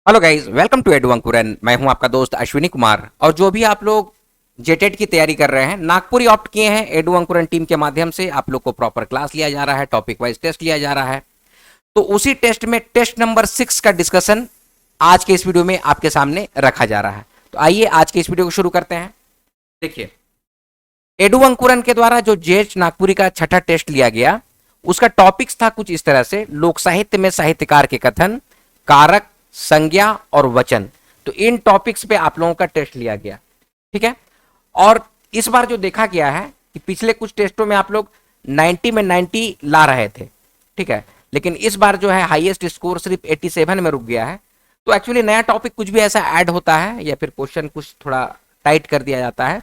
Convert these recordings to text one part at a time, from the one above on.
Hello guys, welcome to Edu Ankuran. मैं हूं आपका दोस्त अश्विनी कुमार। और जो भी आप लोग जेटेट की तैयारी कर रहे हैं, नागपुरी ऑप्ट किए हैं, एडू अंकुरन टीम के माध्यम से आप लोग को प्रॉपर क्लास लिया जा रहा है, टॉपिक वाइज टेस्ट लिया जा रहा है। तो उसी टेस्ट में टेस्ट नंबर 6 का डिस्कशन आज के इस वीडियो में आपके सामने रखा जा रहा है। तो आइए आज के इस वीडियो को शुरू करते हैं। देखिए, एडू अंकुरन के द्वारा जो जेएच नागपुरी का छठा टेस्ट लिया गया, उसका टॉपिक्स था कुछ इस तरह से: लोक साहित्य में साहित्यकार के कथन, कारक, संज्ञा और वचन। तो इन टॉपिक्स पे आप लोगों का टेस्ट लिया गया, ठीक है। और इस बार जो देखा गया है कि पिछले कुछ टेस्टों में आप लोग 90 में 90 ला रहे थे, ठीक है, लेकिन इस बार जो है हाईएस्ट स्कोर सिर्फ 87 में रुक गया है। तो एक्चुअली नया टॉपिक कुछ भी ऐसा ऐड होता है या फिर क्वेश्चन कुछ थोड़ा टाइट कर दिया जाता है,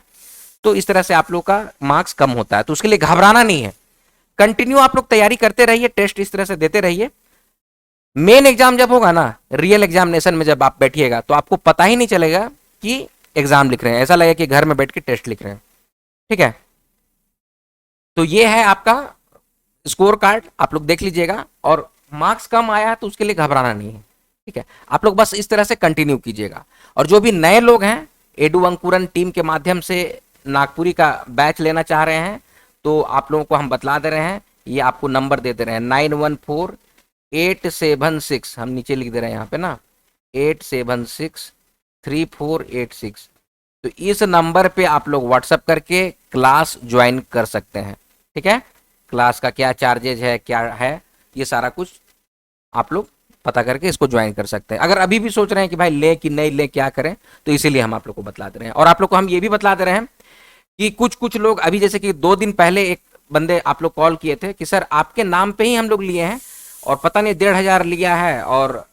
तो इस तरह से आप लोग का मार्क्स कम होता है। तो उसके लिए घबराना नहीं है, कंटिन्यू आप लोग तैयारी करते रहिए, टेस्ट इस तरह से देते रहिए। मेन एग्जाम जब होगा ना, रियल एग्जामिनेशन में जब आप बैठिएगा, तो आपको पता ही नहीं चलेगा कि एग्जाम लिख रहे हैं, ऐसा लगेगा कि घर में बैठ के टेस्ट लिख रहे हैं, ठीक है। तो ये है आपका स्कोर कार्ड, आप लोग देख लीजिएगा। और मार्क्स कम आया है तो उसके लिए घबराना नहीं है, ठीक है। आप लोग बस इस तरह से कंटिन्यू कीजिएगा। और जो भी नए लोग हैं, एडू अंकुरन टीम के माध्यम से नागपुरी का बैच लेना चाह रहे हैं, तो आप लोगों को हम बतला दे रहे हैं, ये आपको नंबर दे दे रहे हैं 914876। हम नीचे लिख दे रहे हैं यहाँ पे ना, 8763486। तो इस नंबर पे आप लोग व्हाट्सएप करके क्लास ज्वाइन कर सकते हैं, ठीक है। क्लास का क्या चार्जेज है, क्या है, ये सारा कुछ आप लोग पता करके इसको ज्वाइन कर सकते हैं। अगर अभी भी सोच रहे हैं कि भाई ले कि नहीं ले, क्या करें, तो इसीलिए हम आप लोग को बतला दे रहे हैं। और आप लोग को हम ये भी बतला दे रहे हैं कि कुछ कुछ लोग अभी, जैसे कि 2 दिन पहले एक बंदे आप लोग कॉल किए थे कि सर आपके नाम पे ही हम लोग लिए हैं और पता नहीं 1500 लिया है, और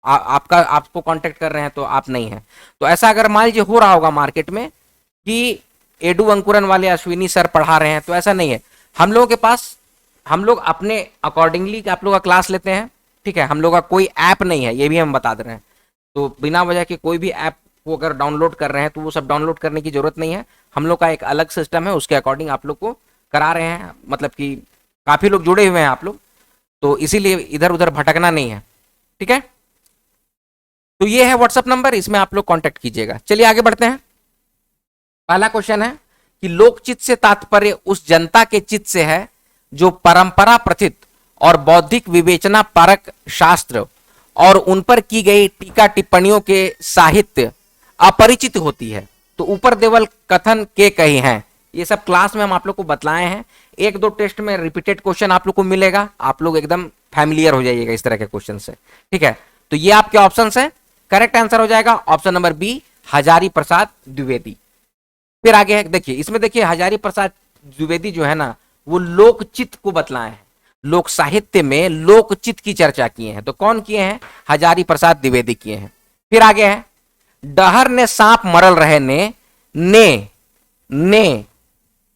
आपको कांटेक्ट कर रहे हैं तो आप नहीं हैं। तो ऐसा अगर मान लीजिए हो रहा होगा मार्केट में कि एडू अंकुरन वाले अश्विनी सर पढ़ा रहे हैं, तो ऐसा नहीं है। हम लोगों के पास, हम लोग अपने अकॉर्डिंगली आप लोग का क्लास लेते हैं, ठीक है। हम लोग का कोई ऐप नहीं है, ये भी हम बता दे रहे हैं। तो बिना वजह के कोई भी ऐप को अगर डाउनलोड कर रहे हैं तो वो सब डाउनलोड करने की जरूरत नहीं है। हम लोग का एक अलग सिस्टम है, उसके अकॉर्डिंग आप लोग को करा रहे हैं। मतलब कि काफी लोग जुड़े हुए हैं आप लोग, तो इसीलिए इधर उधर भटकना नहीं है, ठीक है। तो ये है व्हाट्सएप नंबर, इसमें आप लोग कांटेक्ट कीजिएगा। चलिए आगे बढ़ते हैं। पहला क्वेश्चन है कि लोकचित से तात्पर्य उस जनता के चित्त से है जो परंपरा प्रथित और बौद्धिक विवेचना परक शास्त्र और उन पर की गई टीका टिप्पणियों के साहित्य अपरिचित होती है। तो ऊपर देवल कथन के कही हैं, ये सब क्लास में हम आप लोग को बतलाए हैं। एक दो टेस्ट में रिपीटेड क्वेश्चन आप लोग को मिलेगा, आप लोग एकदम फैमिलियर हो जाइएगा इस तरह के क्वेश्चन से, ठीक है। तो ये आपके ऑप्शन है, करेक्ट आंसर हो जाएगा option number B, Hazari Prasad Dwivedi. फिर आगे है, देखिए इसमें, देखिए हजारी प्रसाद द्विवेदी जो है ना, वो लोकचित को बतलाए हैं, लोक साहित्य में लोकचित की चर्चा किए हैं। तो कौन किए हैं? हजारी प्रसाद द्विवेदी किए हैं। फिर आगे है, डहर ने सांप मरल रहे ने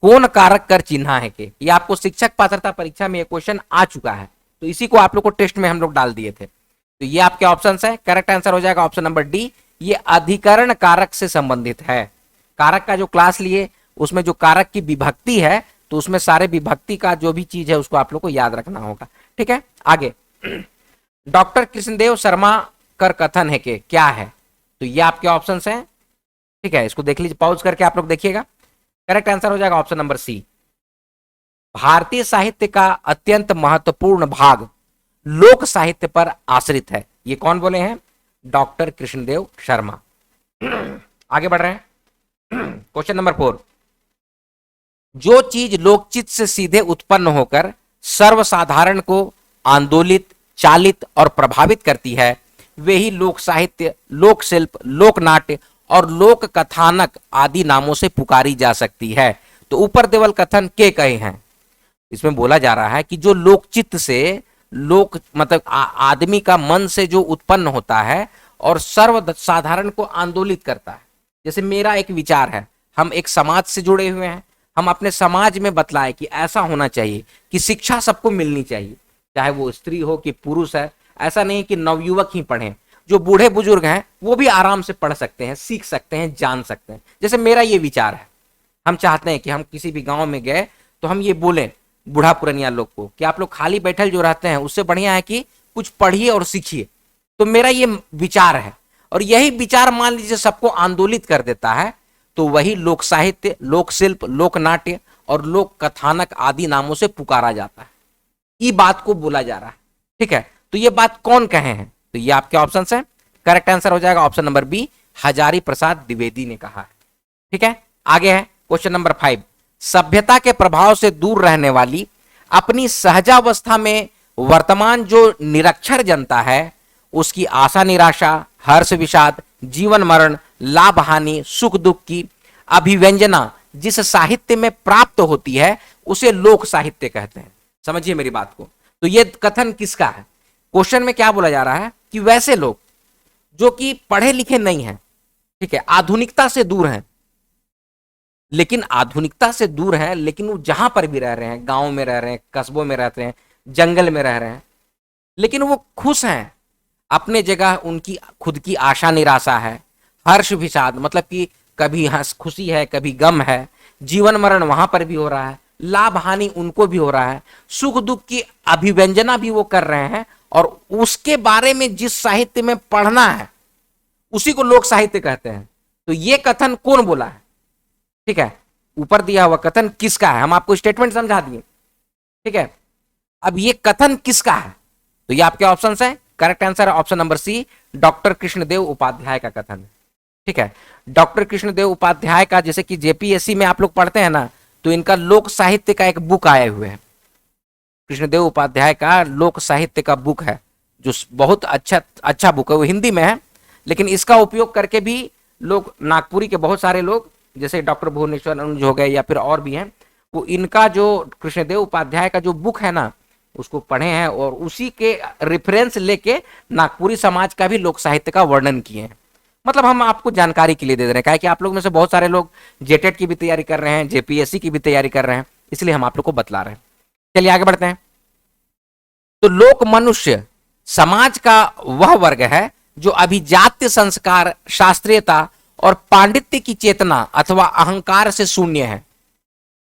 कौन कारक कर चिन्हा है के। ये आपको शिक्षक पात्रता परीक्षा में ये क्वेश्चन आ चुका है, तो इसी को आप लोग को टेस्ट में हम लोग डाल दिए थे। तो ये आपके ऑप्शन है, करेक्ट आंसर हो जाएगा ऑप्शन नंबर डी, ये अधिकरण कारक से संबंधित है। कारक का जो क्लास लिए उसमें जो कारक की विभक्ति है, तो उसमें सारे विभक्ति का जो भी चीज है उसको आप लोग को याद रखना होगा, ठीक है। आगे, डॉक्टर कृष्णदेव शर्मा कर कथन है कि क्या है। तो ये आपके ऑप्शन हैं, ठीक है। इसको देख लीजिए, पॉज करके आप लोग देखिएगा। करेक्ट आंसर हो जाएगा ऑप्शन नंबर सी, भारतीय साहित्य का अत्यंत महत्वपूर्ण भाग लोक साहित्य पर आश्रित है। ये कौन बोले हैं? डॉक्टर कृष्णदेव शर्मा। आगे बढ़ रहे हैं, क्वेश्चन नंबर 4, जो चीज लोकचित से सीधे उत्पन्न होकर सर्वसाधारण को आंदोलित, चालित और प्रभावित करती है, वे ही लोक साहित्य, लोक शिल्प, लोक नाट्य और लोक कथानक आदि नामों से पुकारी जा सकती है। तो ऊपर देवल कथन के कहे हैं, इसमें बोला जा रहा है कि जो लोकचित्त से, लोक मतलब आदमी का मन से जो उत्पन्न होता है और सर्व साधारण को आंदोलित करता है। जैसे मेरा एक विचार है, हम एक समाज से जुड़े हुए हैं, हम अपने समाज में बतलाए कि ऐसा होना चाहिए कि शिक्षा सबको मिलनी चाहिए, चाहे वो स्त्री हो कि पुरुष है। ऐसा नहीं कि नवयुवक ही पढ़ें, जो बूढ़े बुजुर्ग हैं वो भी आराम से पढ़ सकते हैं, सीख सकते हैं, जान सकते हैं। जैसे मेरा ये विचार है, हम चाहते हैं कि हम किसी भी गांव में गए तो हम ये बोलें बूढ़ा पुरनिया लोग को कि आप लोग खाली बैठल जो रहते हैं उससे बढ़िया है कि कुछ पढ़िए और सीखिए, तो मेरा ये विचार है, और यही विचार मान लीजिए सबको आंदोलित कर देता है, तो वही लोक साहित्य, लोक शिल्प, लोक नाट्य और लोक कथानक आदि नामों से पुकारा जाता है। ये बात को बोला जा रहा है। ठीक है, तो ये बात कौन कहे हैं? तो ये आपके ऑप्शन है। करेक्ट आंसर हो जाएगा option number B, Hazari Prasad Dwivedi ने कहा है। ठीक है, आगे है क्वेश्चन नंबर 5। सभ्यता के प्रभाव से दूर रहने वाली, अपनी सहजावस्था में वर्तमान जो निरक्षर जनता है, उसकी आशा निराशा, हर्ष विषाद, जीवन मरण, लाभ हानि, सुख दुख की अभिव्यंजना जिस साहित्य में प्राप्त होती है उसे लोक साहित्य कहते हैं। समझिए मेरी बात को। तो ये कथन किसका है? क्वेश्चन में क्या बोला जा रहा है कि वैसे लोग जो कि पढ़े लिखे नहीं हैं, ठीक है, आधुनिकता से दूर हैं, लेकिन आधुनिकता से दूर हैं, लेकिन वो जहां पर भी रह रहे हैं, गांव में रह रहे हैं, कस्बों में रहते हैं, जंगल में रह रहे हैं, लेकिन वो खुश हैं अपने जगह। उनकी खुद की आशा निराशा है, हर्ष विषाद मतलब कि कभी हंस खुशी है, कभी गम है, जीवन मरण वहां पर भी हो रहा है, लाभ हानि उनको भी हो रहा है, सुख दुख की अभिव्यंजना भी वो कर रहे हैं, और उसके बारे में जिस साहित्य में पढ़ना है उसी को लोक साहित्य कहते हैं। तो ये कथन कौन बोला है? ठीक है, ऊपर दिया हुआ कथन किसका है? हम आपको स्टेटमेंट समझा दिए। ठीक है, अब ये कथन किसका है? तो ये आपके ऑप्शन है। करेक्ट आंसर है option number C, doctor Krishnadev Upadhyay का कथन है। ठीक है, डॉक्टर कृष्णदेव उपाध्याय का, जैसे कि जेपीएससी में आप लोग पढ़ते हैं ना, तो इनका लोक साहित्य का एक बुक आए हुए है। कृष्णदेव उपाध्याय का लोक साहित्य का बुक है, जो बहुत अच्छा बुक है। वो हिंदी में है, लेकिन इसका उपयोग करके भी लोग, नागपुरी के बहुत सारे लोग, जैसे डॉक्टर भुवनेश्वर अनुज हो गए या फिर और भी हैं, वो इनका जो कृष्णदेव उपाध्याय का जो बुक है ना, उसको पढ़े हैं, और उसी के रेफरेंस लेके नागपुरी समाज का भी लोक साहित्य का वर्णन किए हैं। मतलब हम आपको जानकारी के लिए दे रहे हैं कि आप लोग में से बहुत सारे लोग जेटेट की भी तैयारी कर रहे हैं, जेपीएससी की भी तैयारी कर रहे हैं, इसलिए हम आप लोग को बतला रहे हैं। चलिए आगे बढ़ते हैं। तो लोक मनुष्य समाज का वह वर्ग है जो अभिजात्य संस्कार, शास्त्रीयता और पांडित्य की चेतना अथवा अहंकार से शून्य है,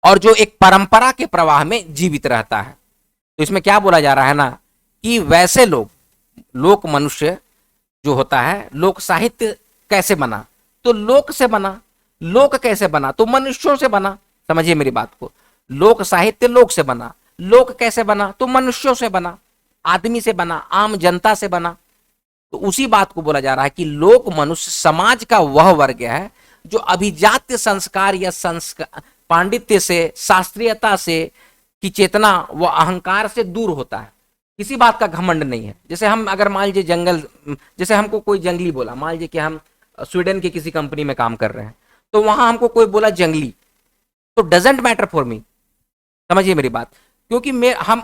और जो एक परंपरा के प्रवाह में जीवित रहता है। तो इसमें क्या बोला जा रहा है ना, कि वैसे लोग, लोक मनुष्य जो होता है, लोक साहित्य कैसे बना? तो लोक से बना। लोक कैसे बना? तो मनुष्यों से बना। समझिए मेरी बात को। लोक साहित्य लोक से बना, लोक कैसे बना? तो मनुष्यों से बना, आदमी से बना, आम जनता से बना। तो उसी बात को बोला जा रहा है कि लोक मनुष्य समाज का वह वर्ग है जो अभिजात्य संस्कार या संस्कार, पांडित्य से, शास्त्रीयता से की चेतना व अहंकार से दूर होता है। किसी बात का घमंड नहीं है। जैसे हम अगर मान लीजिए जंगल, जैसे हमको कोई जंगली बोला, मान लीजिए कि हम स्वीडन की किसी कंपनी में काम कर रहे हैं, तो वहां हमको कोई बोला जंगली, तो डजेंट मैटर फॉर मी। समझिए मेरी बात, क्योंकि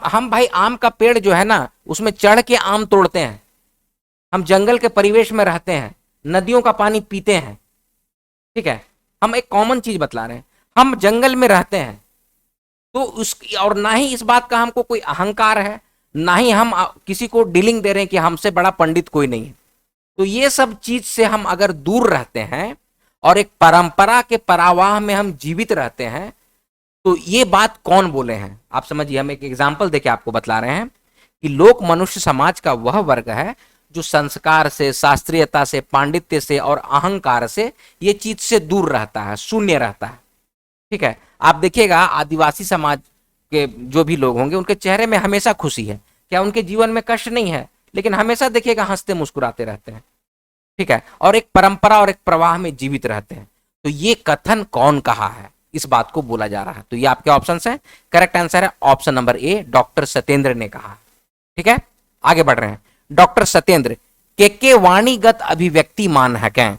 हम भाई आम का पेड़ जो है ना, उसमें चढ़ के आम तोड़ते हैं, हम जंगल के परिवेश में रहते हैं, नदियों का पानी पीते हैं। ठीक है, हम एक कॉमन चीज बतला रहे हैं, हम जंगल में रहते हैं, तो उस, और ना ही इस बात का हमको कोई अहंकार है, ना ही हम किसी को डीलिंग दे रहे हैं कि हमसे बड़ा पंडित कोई नहीं है। तो ये सब चीज से हम अगर दूर रहते हैं और एक परंपरा के परावाह में हम जीवित रहते हैं, तो ये बात कौन बोले हैं आप समझिए। हम एक एग्जाम्पल देके आपको बतला रहे हैं कि लोक मनुष्य समाज का वह वर्ग है जो संस्कार से, शास्त्रीयता से, पांडित्य से और अहंकार से, ये चीज से दूर रहता है, शून्य रहता है। ठीक है, आप देखिएगा आदिवासी समाज के जो भी लोग होंगे, उनके चेहरे में हमेशा खुशी है। क्या उनके जीवन में कष्ट नहीं है? लेकिन हमेशा देखिएगा हंसते मुस्कुराते रहते हैं। ठीक है, और एक परंपरा और एक प्रवाह में जीवित रहते हैं। तो ये कथन कौन कहा है, इस बात को बोला जा रहा है। तो ये आपके ऑप्शन है। करेक्ट आंसर है option number A, doctor Satyendra ने कहा। ठीक है, आगे बढ़ रहे हैं। डॉक्टर सत्येंद्र के वाणीगत अभिव्यक्ति मान है क्या?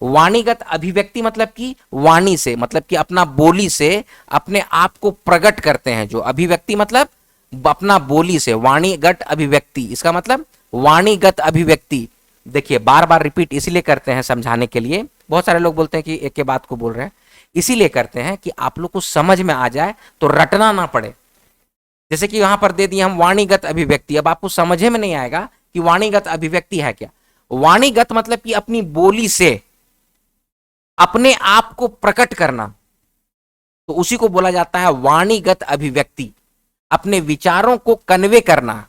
वाणीगत अभिव्यक्ति मतलब कि वाणी से, मतलब कि अपना बोली से अपने आप को प्रकट करते हैं। जो अभिव्यक्ति मतलब अपना बोली से, वाणीगत अभिव्यक्ति, इसका मतलब वाणीगत अभिव्यक्ति। देखिए बार बार रिपीट इसीलिए करते हैं समझाने के लिए। बहुत सारे लोग बोलते हैं कि एक के बात को बोल रहे हैं, इसीलिए करते हैं कि आप लोग को समझ में आ जाए, तो रटना ना पड़े। जैसे कि यहां पर दे दिया हम वाणीगत अभिव्यक्ति, अब आपको समझ में नहीं आएगा कि वाणीगत अभिव्यक्ति है क्या। वाणीगत मतलब कि अपनी बोली से अपने आप को प्रकट करना, तो उसी को बोला जाता है वाणीगत अभिव्यक्ति। अपने विचारों को कन्वे करना,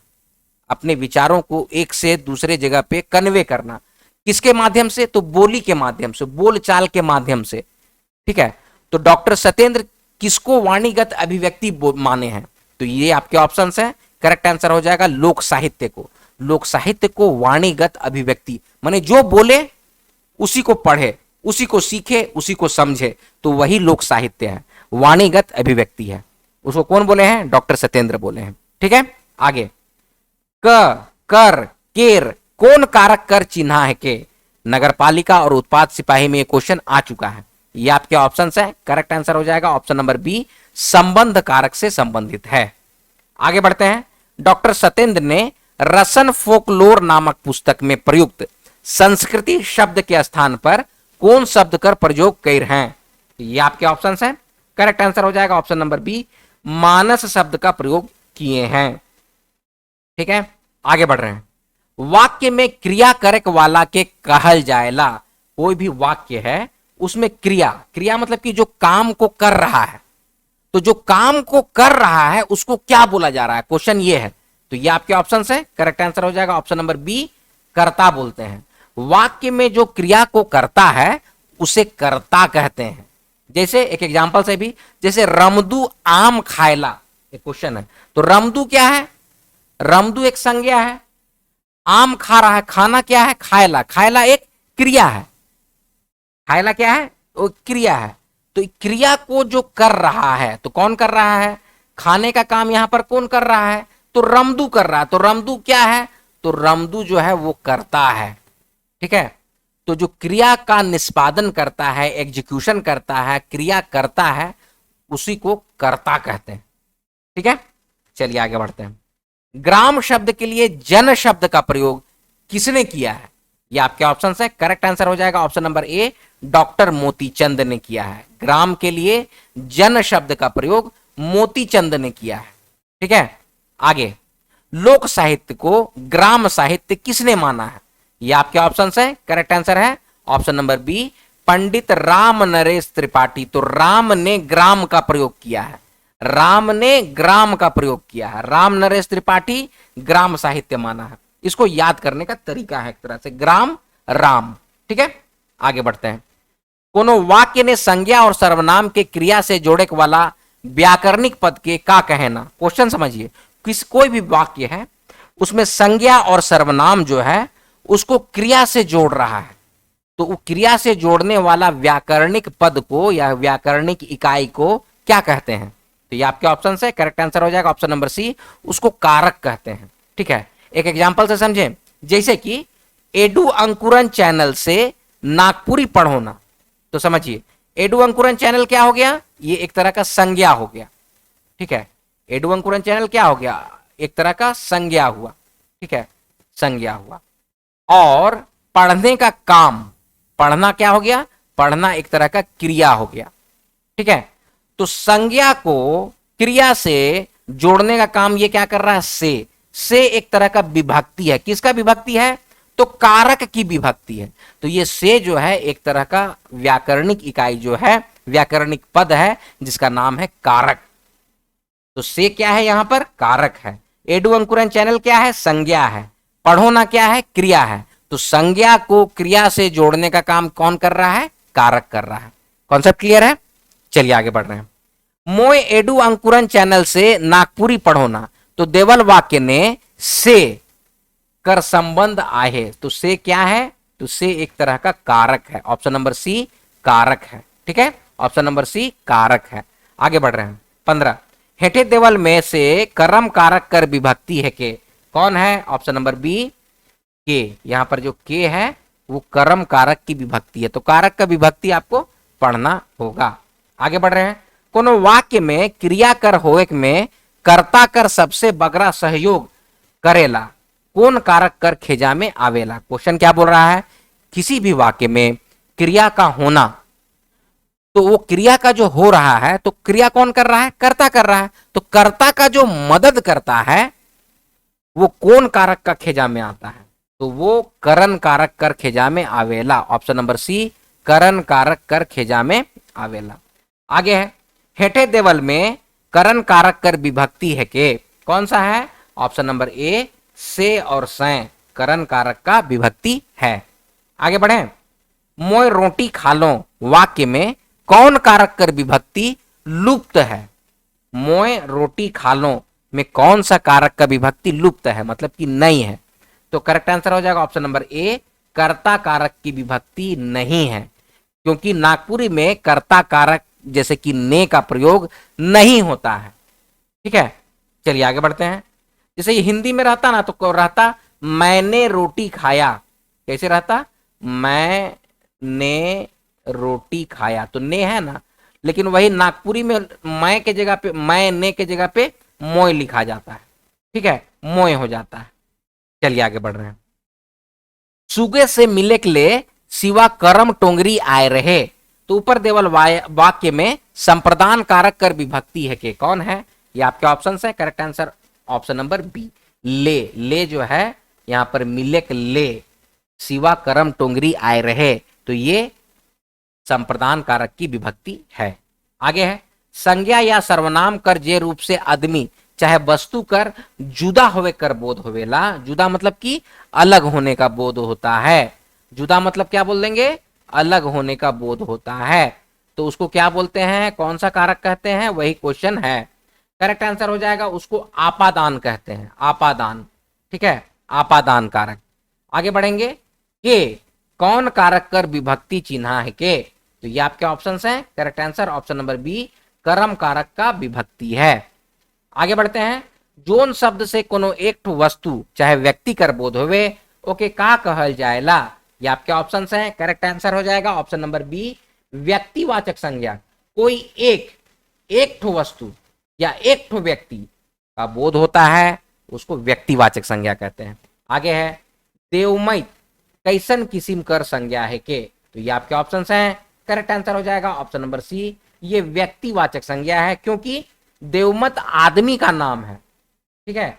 अपने विचारों को एक से दूसरे जगह पे कन्वे करना। किसके माध्यम से? तो बोली के माध्यम से, बोलचाल के माध्यम से। ठीक है, तो डॉक्टर सत्येंद्र किसको वाणीगत अभिव्यक्ति माने हैं? तो ये आपके ऑप्शन है। करेक्ट आंसर हो जाएगा लोक साहित्य को। लोक साहित्य को वाणीगत अभिव्यक्ति माने जो बोले उसी को पढ़े, उसी को सीखे, उसी को समझे, तो वही लोक साहित्य है, वाणीगत अभिव्यक्ति है। उसको कौन बोले हैं? डॉक्टर सत्येंद्र बोले हैं। ठीक है, आगे। क, कर, केर कौन कारक कर चिन्हा है के? नगरपालिका और उत्पाद सिपाही में ये क्वेश्चन आ चुका है। ये आपके ऑप्शन है। करेक्ट आंसर हो जाएगा ऑप्शन नंबर बी, संबंध कारक से संबंधित है। आगे बढ़ते हैं। डॉक्टर सत्येंद्र ने रसन फोकलोर नामक पुस्तक में प्रयुक्त संस्कृति शब्द के स्थान पर कौन शब्द कर प्रयोग कर हैं? ये आपके ऑप्शन है। करेक्ट आंसर हो जाएगा ऑप्शन नंबर बी, मानस शब्द का प्रयोग किए हैं। ठीक है, आगे बढ़ रहे हैं। वाक्य में क्रिया करक वाला के कहल जाएला। कोई भी वाक्य है उसमें क्रिया, क्रिया मतलब कि जो काम को कर रहा है, तो जो काम को कर रहा है उसको क्या बोला जा रहा है? क्वेश्चन ये है। तो ये आपके ऑप्शन है। करेक्ट आंसर हो जाएगा ऑप्शन नंबर बी, कर्ता बोलते हैं। वाक्य में जो क्रिया को करता है उसे कर्ता कहते हैं। जैसे एक एग्जांपल से भी, जैसे रमदू आम खायला, एक क्वेश्चन है, तो रमदू क्या है? रमदू एक संज्ञा है, आम खा रहा है, खाना क्या है? खायला। खायला एक क्रिया है। खायला क्या है? वो क्रिया है। तो क्रिया को जो कर रहा है, तो कौन कर रहा है? खाने का काम यहां पर कौन कर रहा है? तो रमदू कर रहा है। तो रमदू क्या है? तो रमदू जो है वो करता है। ठीक है, तो जो क्रिया का निष्पादन करता है, एग्जीक्यूशन करता है, क्रिया करता है, उसी को कर्ता कहते हैं। ठीक है, चलिए आगे बढ़ते हैं। ग्राम शब्द के लिए जन शब्द का प्रयोग किसने किया है? ये आपके ऑप्शन है। करेक्ट आंसर हो जाएगा option number A, doctor Motichand ने किया है। ग्राम के लिए जन शब्द का प्रयोग मोतीचंद ने किया है। ठीक है, आगे। लोक साहित्य को ग्राम साहित्य किसने माना है? ये आपके ऑप्शन है। करेक्ट आंसर है option number B, Pandit Ram Naresh Tripathi. तो राम ने ग्राम का प्रयोग किया है, राम ने ग्राम का प्रयोग किया है। राम नरेश त्रिपाठी ग्राम साहित्य माना है। इसको याद करने का तरीका है एक तरह से, ग्राम राम। ठीक है, आगे बढ़ते हैं। कोनो वाक्य ने संज्ञा और सर्वनाम के क्रिया से जोड़े वाला व्याकरणिक पद के का कहना? क्वेश्चन समझिए, कोई भी वाक्य है उसमें संज्ञा और सर्वनाम जो है उसको क्रिया से जोड़ रहा है, तो वो क्रिया से जोड़ने वाला व्याकरणिक पद को या व्याकरणिक इकाई को क्या कहते हैं? तो ये आपके ऑप्शन है। करेक्ट आंसर हो जाएगा ऑप्शन नंबर सी, उसको कारक कहते हैं। ठीक है, एक एग्जांपल से समझें, जैसे कि एडू अंकुरन चैनल से नागपुरी पढ़ोना। तो समझिए, एडू अंकुरन चैनल क्या हो गया? ये एक तरह का संज्ञा हो गया। ठीक है, एडू अंकुरन चैनल क्या हो गया? एक तरह का संज्ञा हुआ। ठीक है, संज्ञा हुआ। और पढ़ने का काम, पढ़ना क्या हो गया? पढ़ना एक तरह का क्रिया हो गया। ठीक है, तो संज्ञा को क्रिया से जोड़ने का काम ये क्या कर रहा है? से एक तरह का विभक्ति है। किसका विभक्ति है? तो कारक की विभक्ति है। तो ये से जो है एक तरह का व्याकरणिक इकाई जो है, व्याकरणिक पद है जिसका नाम है कारक। तो से क्या है? यहां पर कारक है। एडू अंकुरन चैनल क्या है? संज्ञा है। पढ़ोना क्या है? क्रिया है। तो संज्ञा को क्रिया से जोड़ने का काम कौन कर रहा है? कारक कर रहा है। कॉन्सेप्ट क्लियर है? चलिए आगे बढ़ रहे हैं। मोय एडू अंकुरन चैनल से नागपुरी पढ़ोना। तो देवल वाक्य ने से कर संबंध आहे। तो से क्या है? तो से एक तरह का कारक है। ऑप्शन नंबर सी कारक है। ठीक है, ऑप्शन नंबर सी कारक है। आगे बढ़ रहे हैं। 15, हेठे देवल में से कर्म कारक कर विभक्ति है के? कौन है? ऑप्शन नंबर बी के। यहां पर जो के है वो कर्म कारक की विभक्ति है। तो कारक का विभक्ति आपको पढ़ना होगा। आगे बढ़ रहे हैं। कोनो वाक्य में क्रिया कर होए में कर्ता कर सबसे बगरा सहयोग करेला, कौन कारक कर खेजा में आवेला? क्वेश्चन क्या बोल रहा है? किसी भी वाक्य में क्रिया का होना, तो वो क्रिया का जो हो रहा है, तो क्रिया कौन कर रहा है? कर्ता कर रहा है। तो कर्ता का जो मदद करता है वो कौन कारक का खेजा में आता है? तो वो करण कारक कर खेजा में आवेला। ऑप्शन नंबर सी करण कारक कर खेजा में आवेला। आगे है, हेठे देवल में करण कारक कर विभक्ति है के? कौन सा है? ऑप्शन नंबर ए से और सै करण कारक का विभक्ति है। आगे बढ़े। मोय रोटी खा लो वाक्य में कौन कारक कर विभक्ति लुप्त है? मोय रोटी खा लो में कौन सा कारक का विभक्ति लुप्त है, मतलब कि नहीं है? तो करेक्ट आंसर हो जाएगा ऑप्शन नंबर ए, कर्ता कारक की विभक्ति नहीं है, क्योंकि नागपुरी में कर्ता कारक जैसे कि ने का प्रयोग नहीं होता है। ठीक है, चलिए आगे बढ़ते हैं। जैसे ये हिंदी में रहता ना तो रहता मैंने रोटी खाया, कैसे रहता? मैंने रोटी खाया, तो ने है ना, लेकिन वही नागपुरी में मैं के जगह पे, मैंने के जगह पे मोय लिखा जाता है। ठीक है, मोय हो जाता है। चलिए आगे बढ़ रहे हैं। सुगे से मिले के लिए सिवा करम टोंगरी आए रहे, तो ऊपर देवल वाक्य में संप्रदान कारक कर विभक्ति है के कौन है? ये आपके ऑप्शन है। Correct answer option number B, ले जो है यहां पर मिलेक ले सिवा करम टोंगरी आए रहे, तो ये संप्रदान कारक की विभक्ति है। आगे है संज्ञा या सर्वनाम कर जे रूप से आदमी चाहे वस्तु कर जुदा होवे कर बोध होवेला। जुदा मतलब कि अलग होने का बोध होता है। जुदा मतलब क्या बोल देंगे? अलग होने का बोध होता है, तो उसको क्या बोलते हैं, कौन सा कारक कहते हैं? वही क्वेश्चन है। करेक्ट आंसर हो जाएगा उसको आपादान कहते हैं, आपादान। ठीक है, आपादान कारक। आगे बढ़ेंगे। के कौन कारक कर विभक्ति चिन्हा है के? तो ये आपके ऑप्शन हैं। Correct answer option number B, कर्म कारक का विभक्ति है। आगे बढ़ते हैं। जोन शब्द से कोनो एक ठो वस्तु चाहे व्यक्ति कर बोध होवे ओके का कहल जाएला? ये आपके ऑप्शन हैं। करेक्ट आंसर हो जाएगा ऑप्शन नंबर बी, व्यक्तिवाचक संज्ञा। कोई एक ठो वस्तु या एक ठो व्यक्ति का बोध होता है उसको व्यक्तिवाचक संज्ञा कहते हैं। आगे है देवमय कैसन किस्म कर संज्ञा है के? तो ये आपके ऑप्शन हैं। करेक्ट आंसर हो जाएगा ऑप्शन नंबर सी, ये व्यक्तिवाचक संज्ञा है, क्योंकि देवमत आदमी का नाम है। ठीक है,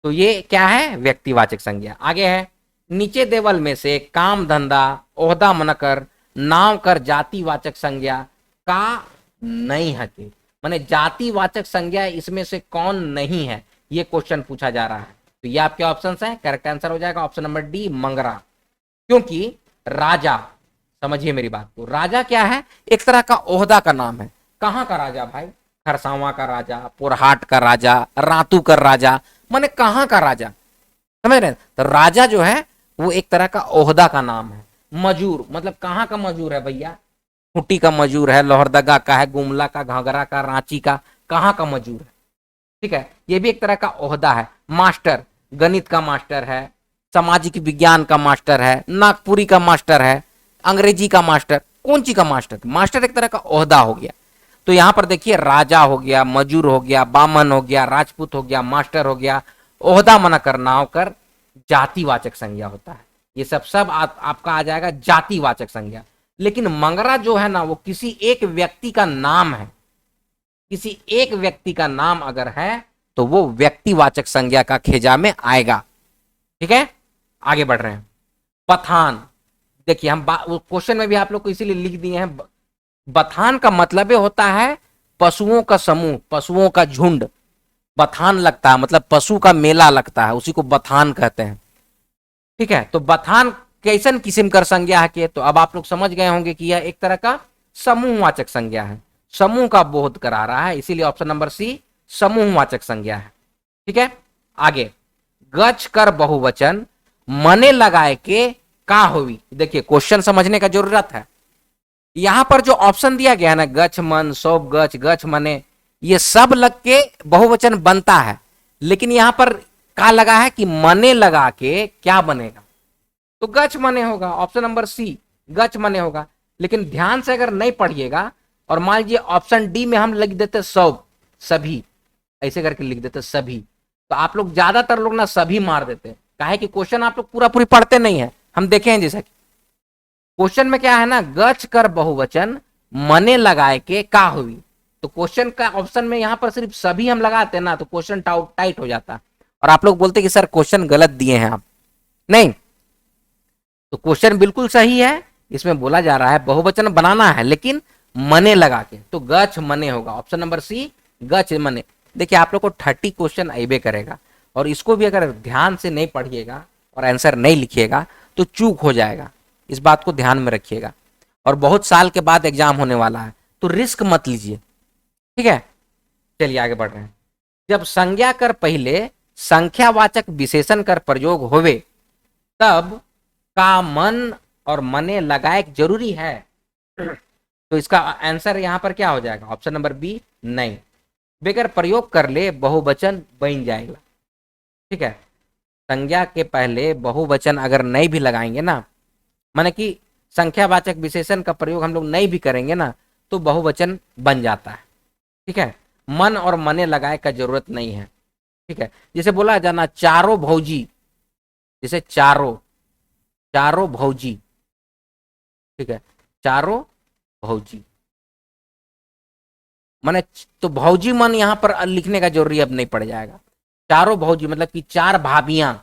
तो ये क्या है? व्यक्तिवाचक संज्ञा। आगे है नीचे देवल में से काम धंधा ओहदा मनकर नाव कर जातिवाचक संज्ञा का नहीं है के? माने जातिवाचक संज्ञा इसमें से कौन नहीं है, ये क्वेश्चन पूछा जा रहा है। तो ये आपके ऑप्शन हैं। करेक्ट आंसर हो जाएगा ऑप्शन नंबर डी, मंगरा। क्योंकि राजा, समझिए मेरी बात को, राजा क्या है? एक तरह का ओहदा का नाम है। कहाँ का राजा भाई? खरसावा का राजा, पुरहाट का राजा, रातू का राजा, माने कहाँ का राजा, समझ रहे हैं? तो राजा जो है वो एक तरह का ओहदा का नाम है। मजूर मतलब कहाँ का मजूर है भैया? खूंटी का मजूर है, लोहरदगा का है, गुमला का, घाघरा का, रांची का, कहाँ का मजूर है? ठीक है, ये भी एक तरह का ओहदा है। मास्टर, गणित का मास्टर है, सामाजिक विज्ञान का मास्टर है, नागपुरी का मास्टर है, अंग्रेजी का मास्टर, कौन ची का मास्टर? मास्टर एक तरह का ओहदा हो गया। तो यहां पर देखिए राजा हो गया, मजूर हो गया, बामन हो गया, राजपूत हो गया, मास्टर हो गया, ओहदा मना कर नाव कर जातिवाचक संज्ञा होता है। ये सब आपका आ जाएगा जातिवाचक संज्ञा। लेकिन मंगरा जो है ना वो किसी एक व्यक्ति का नाम है। किसी एक व्यक्ति का नाम अगर है तो वो व्यक्तिवाचक संज्ञा का खेजा में आएगा। ठीक है, आगे बढ़ रहे हैं। बथान, देखिए हम क्वेश्चन में भी आप लोग को इसीलिए लिख दिए हैं। बथान का मतलब होता है पशुओं का समूह, पशुओं का झुंड। बथान लगता है मतलब पशु का मेला लगता है, उसी को बथान कहते हैं। ठीक है, तो बथान कैसन किस्म कर संज्ञा है के? तो अब आप लोग समझ गए होंगे कि यह एक तरह का समूहवाचक संज्ञा है, समूह का बोध करा रहा है, इसीलिए ऑप्शन नंबर सी समूहवाचक संज्ञा है। ठीक है, आगे गच कर बहुवचन मने लगाए के का होवी। देखिए क्वेश्चन समझने का जरूरत है। यहां पर जो ऑप्शन दिया गया है ना, गच मन, सौप गच, गच मने, ये सब लग के बहुवचन बनता है, लेकिन यहां पर का लगा है कि मने लगा के क्या बनेगा? तो गच मने होगा, ऑप्शन नंबर सी गच मने होगा। लेकिन ध्यान से अगर नहीं पढ़िएगा और मान लीजिए ऑप्शन डी में हम लिख देते सौप, सभी, ऐसे करके लिख देते सभी, तो आप लोग ज्यादातर लोग ना सभी मार देते, काहे कि क्वेश्चन आप लोग पूरा पूरी पढ़ते नहीं है। हम देखे हैं जैसा कि क्वेश्चन में क्या है ना, गच कर बहुवचन मने लगाए के का हुई, तो क्वेश्चन का ऑप्शन में यहां पर सिर्फ सभी हम लगाते हैं ना, तो क्वेश्चन टाइट हो जाता और आप लोग बोलते कि सर क्वेश्चन गलत दिए हैं आप। नहीं, तो क्वेश्चन बिल्कुल सही है। इसमें बोला जा रहा है बहुवचन बनाना है लेकिन मने लगा के, तो गच मने होगा, ऑप्शन नंबर सी गच मने। देखिए आप लोग को 30 क्वेश्चन आइबे करेगा और इसको भी अगर ध्यान से नहीं पढ़िएगा और आंसर नहीं लिखिएगा तो चूक हो जाएगा। इस बात को ध्यान में रखिएगा। और बहुत साल के बाद एग्जाम होने वाला है तो रिस्क मत लीजिए, ठीक है। चलिए आगे बढ़ रहे हैं। जब संज्ञा कर पहले संख्यावाचक विशेषण कर प्रयोग होवे तब का मन और मने लगाए जरूरी है। तो इसका आंसर यहां पर क्या हो जाएगा? ऑप्शन नंबर बी, नहीं। बगैर प्रयोग कर ले बहुवचन बन जाएगा, ठीक है। संज्ञा के पहले बहुवचन अगर नहीं भी लगाएंगे ना, माने कि संख्यावाचक विशेषण का प्रयोग हम लोग नहीं भी करेंगे ना, तो बहुवचन बन जाता है, ठीक है। मन और मने लगाए का जरूरत नहीं है, ठीक है। जैसे बोला जाना चारों भौजी, जैसे चारों भौजी, ठीक है, चारों भौजी माने तो भौजी मन यहां पर लिखने का जरूरी अब नहीं पड़ जाएगा। चारों भौजी मतलब कि चार भाभियां,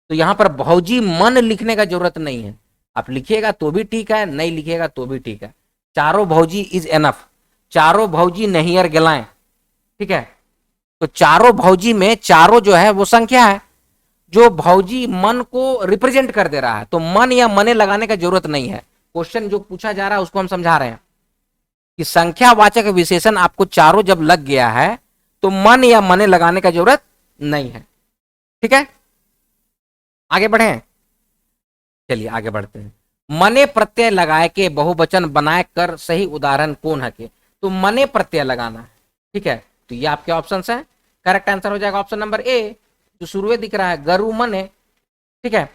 तो यहां पर भौजी मन लिखने का जरूरत नहीं है। आप लिखिएगा तो भी ठीक है, नहीं लिखिएगा तो भी ठीक है। चारों भौजी इज एनफ। चारों भौजी नहियर गलाएं, ठीक है। तो चारों भौजी में चारों जो है वो संख्या है, जो भौजी मन को रिप्रेजेंट कर दे रहा है, तो मन या मने लगाने का जरूरत नहीं है। क्वेश्चन जो पूछा जा रहा है उसको हम समझा रहे हैं कि संख्यावाचक विशेषण आपको चारों जब लग गया है तो मन या मने लगाने का जरूरत नहीं है, ठीक है। आगे बढ़े, चलिए आगे बढ़ते हैं। मने प्रत्यय लगाए के बहुवचन बनाए कर सही उदाहरण कौन है के? तो मने प्रत्यय लगाना है, ठीक है। तो ये आपके ऑप्शन है। करेक्ट आंसर हो जाएगा ऑप्शन नंबर ए, जो शुरू दिख रहा है, गरु मने, ठीक है।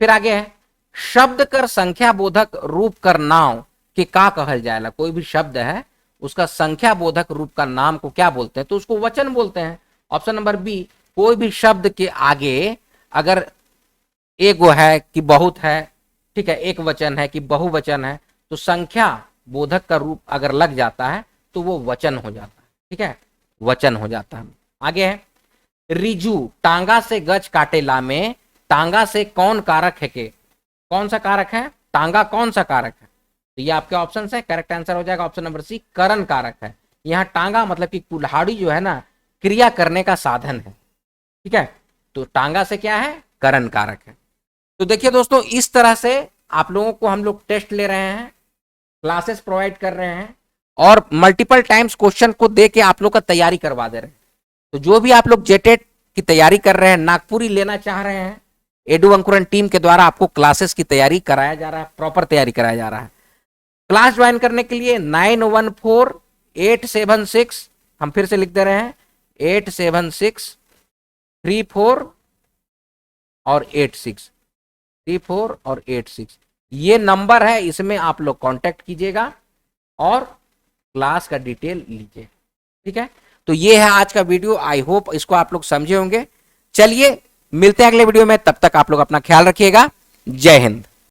फिर आगे है शब्द कर संख्या बोधक रूप कर नाम के का कहल जाएगा। कोई भी शब्द है उसका संख्या बोधक रूप का नाम को क्या बोलते हैं? तो उसको वचन बोलते हैं। ऑप्शन नंबर बी, कोई भी शब्द के आगे अगर एगो है कि बहुत है, ठीक है, एक वचन है कि बहुवचन है, तो संख्या बोधक का रूप अगर लग जाता है तो वो वचन हो जाता है, ठीक है, वचन हो जाता है। आगे है रिजू टांगा से गज काटेला में टांगा से कौन कारक है के? कौन सा कारक है? टांगा कौन सा कारक है? तो ये आपके ऑप्शन है। करेक्ट आंसर हो जाएगा ऑप्शन नंबर सी, करण कारक है। यहाँ टांगा मतलब कि कुल्हाड़ी जो है ना, क्रिया करने का साधन है, ठीक है। तो टांगा से क्या है? करण कारक है। तो देखिए दोस्तों, इस तरह से आप लोगों को हम लोग टेस्ट ले रहे हैं, क्लासेस प्रोवाइड कर रहे हैं और मल्टीपल टाइम्स क्वेश्चन को दे के आप लोग का तैयारी करवा दे रहे हैं। तो जो भी आप लोग जेटेट की तैयारी कर रहे हैं, नागपुरी लेना चाह रहे हैं, एडू अंकुरन टीम के द्वारा आपको क्लासेस की तैयारी कराया जा रहा है, प्रॉपर तैयारी कराया जा रहा है। क्लास ज्वाइन करने के लिए 914876, हम फिर से लिख दे रहे हैं 87634 और 86, 34 और 86, ये नंबर है। इसमें आप लोग कांटेक्ट कीजिएगा और क्लास का डिटेल लीजिए, ठीक है। तो ये है आज का वीडियो। आई होप इसको आप लोग समझे होंगे। चलिए मिलते हैं अगले वीडियो में, तब तक आप लोग अपना ख्याल रखिएगा। जय हिंद।